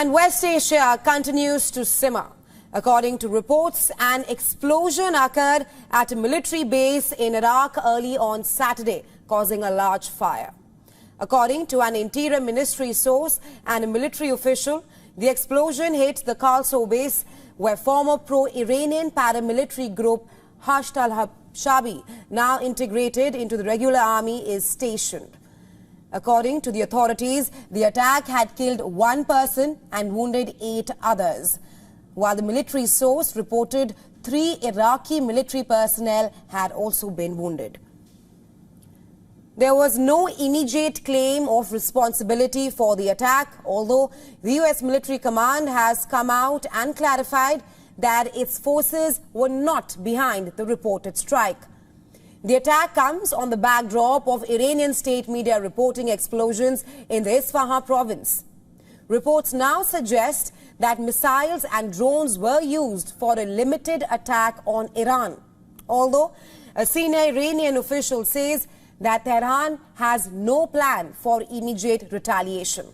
And West Asia continues to simmer. According to reports, an explosion occurred at a military base in Iraq early on Saturday, causing a large fire. According to an Interior Ministry source and a military official, the explosion hit the Kalso base, where former pro-Iranian paramilitary group Hashd al-Shabi, now integrated into the regular army, is stationed. According to the authorities, the attack had killed one person and wounded 8 others, while the military source reported 3 Iraqi military personnel had also been wounded. There was no immediate claim of responsibility for the attack, although the US military command has come out and clarified that its forces were not behind the reported strike. The attack comes on the backdrop of Iranian state media reporting explosions in the Isfahan province. Reports now suggest that missiles and drones were used for a limited attack on Iran, although a senior Iranian official says that Tehran has no plan for immediate retaliation.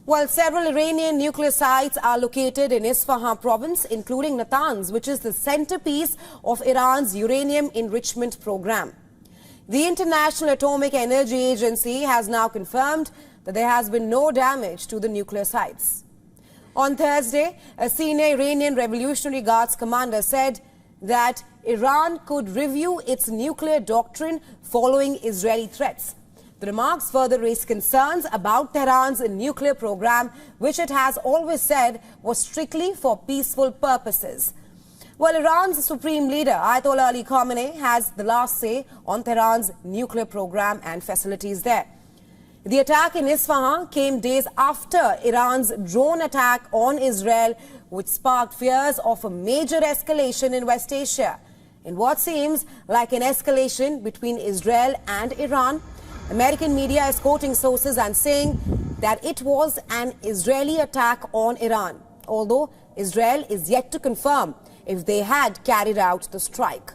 Well, several Iranian nuclear sites are located in Isfahan province, including Natanz, which is the centerpiece of Iran's uranium enrichment program. The International Atomic Energy Agency has now confirmed that there has been no damage to the nuclear sites. On Thursday, a senior Iranian Revolutionary Guards commander said that Iran could review its nuclear doctrine following Israeli threats. The remarks further raised concerns about Tehran's nuclear program, which it has always said was strictly for peaceful purposes. Well, Iran's supreme leader, Ayatollah Ali Khamenei, has the last say on Tehran's nuclear program and facilities there. The attack in Isfahan came days after Iran's drone attack on Israel, which sparked fears of a major escalation in West Asia. In what seems like an escalation between Israel and Iran, American media is quoting sources and saying that it was an Israeli attack on Iran, although Israel is yet to confirm if they had carried out the strike.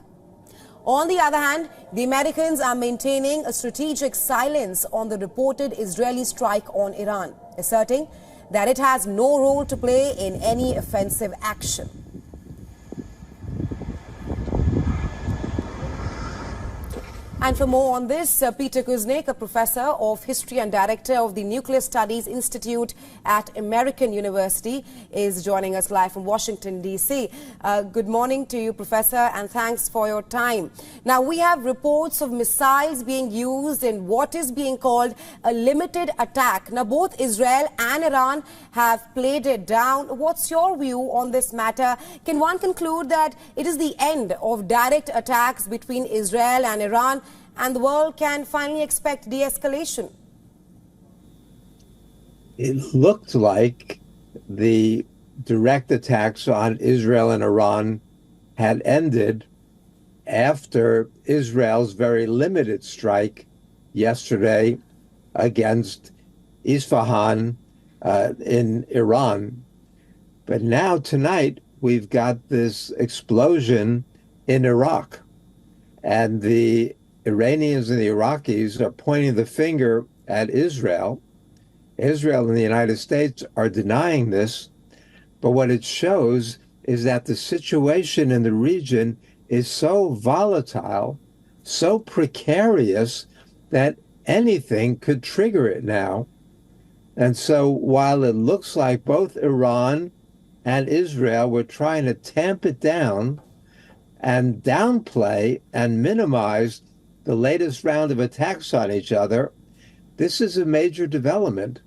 On the other hand, the Americans are maintaining a strategic silence on the reported Israeli strike on Iran, asserting that it has no role to play in any offensive action. And for more on this, Peter Kuznick, a professor of history and director of the Nuclear Studies Institute at American University, is joining us live from Washington, D.C. Good morning to you, Professor, and thanks for your time. Now, we have reports of missiles being used in what is being called a limited attack. Now, both Israel and Iran have played it down. What's your view on this matter? Can one conclude that it is the end of direct attacks between Israel and Iran, and the world can finally expect de-escalation? It looked like the direct attacks on Israel and Iran had ended after Israel's very limited strike yesterday against Isfahan in Iran. But now tonight we've got this explosion in Iraq, and the Iranians and the Iraqis are pointing the finger at Israel. Israel and the United States are denying this, but what it shows is that the situation in the region is so volatile, so precarious, that anything could trigger it now. And so while it looks like both Iran and Israel were trying to tamp it down and downplay and minimize the latest round of attacks on each other, this is a major development.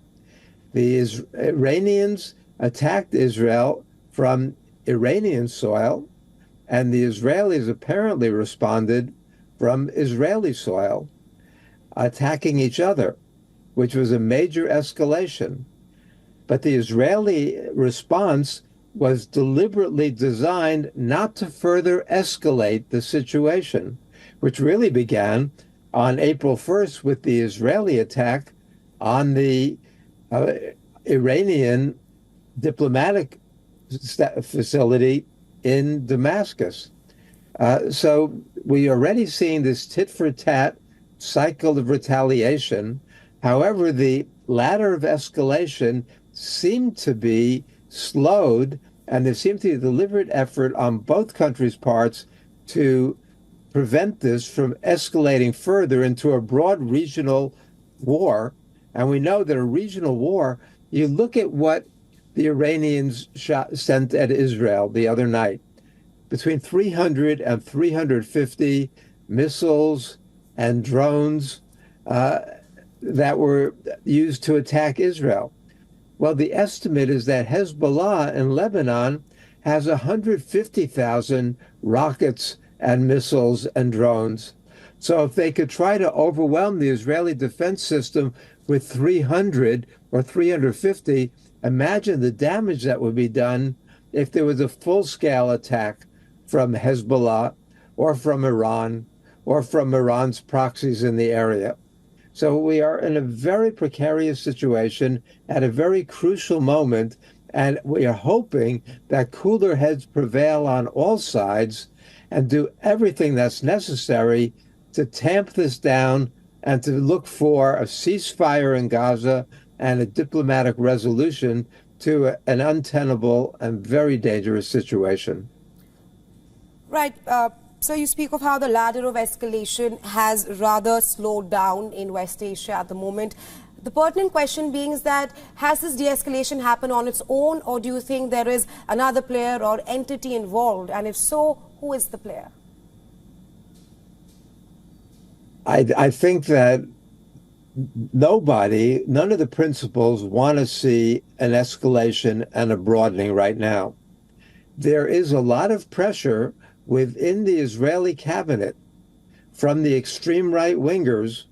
The Iranians attacked Israel from Iranian soil, and the Israelis apparently responded from Israeli soil, attacking each other, which was a major escalation. But the Israeli response was deliberately designed not to further escalate the situation, which really began on April 1st with the Israeli attack on the Iranian diplomatic facility in Damascus. So we are already seeing this tit-for-tat cycle of retaliation. However, the ladder of escalation seemed to be slowed, and there seemed to be a deliberate effort on both countries' parts to prevent this from escalating further into a broad regional war. And we know that a regional war, you look at what the Iranians sent at Israel the other night, between 300 and 350 missiles and drones that were used to attack Israel. Well, the estimate is that Hezbollah in Lebanon has 150,000 rockets and missiles and drones. So if they could try to overwhelm the Israeli defense system with 300 or 350, imagine the damage that would be done if there was a full-scale attack from Hezbollah or from Iran or from Iran's proxies in the area. So we are in a very precarious situation at a very crucial moment, and we are hoping that cooler heads prevail on all sides and do everything that's necessary to tamp this down and to look for a ceasefire in Gaza and a diplomatic resolution to an untenable and very dangerous situation. Right. So you speak of how the ladder of escalation has rather slowed down in West Asia at the moment. The pertinent question being is that, has this de-escalation happened on its own, or do you think there is another player or entity involved? And if so, who is the player? I think that none of the principals want to see an escalation and a broadening right now. There is a lot of pressure within the Israeli cabinet from the extreme right-wingers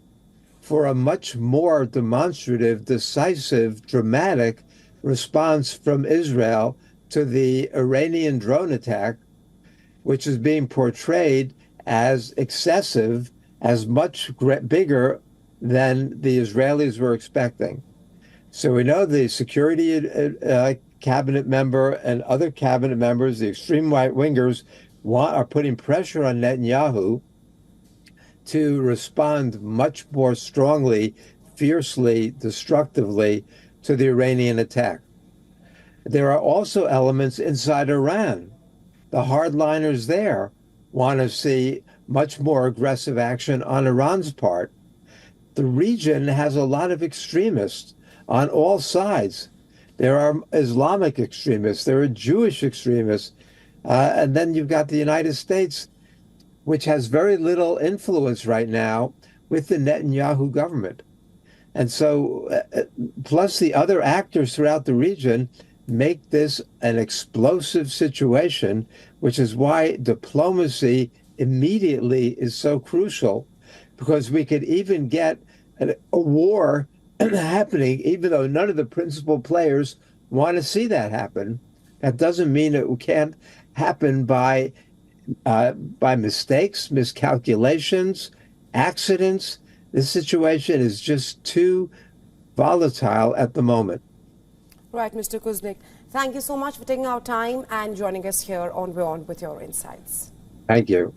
for a much more demonstrative, decisive, dramatic response from Israel to the Iranian drone attack, which is being portrayed as excessive, as much bigger than the Israelis were expecting. So we know the security cabinet member and other cabinet members, the extreme right-wingers, are putting pressure on Netanyahu to respond much more strongly, fiercely, destructively to the Iranian attack. There are also elements inside Iran. The hardliners there want to see much more aggressive action on Iran's part. The region has a lot of extremists on all sides. There are Islamic extremists, there are Jewish extremists, and then you've got the United States, which has very little influence right now with the Netanyahu government. And so, plus the other actors throughout the region make this an explosive situation, which is why diplomacy immediately is so crucial, because we could even get a war happening, even though none of the principal players want to see that happen. That doesn't mean it can't happen by mistakes, miscalculations, accidents. This situation is just too volatile at the moment. Right, Mr. Kuznick. Thank you so much for taking our time and joining us here on WION with your insights. Thank you.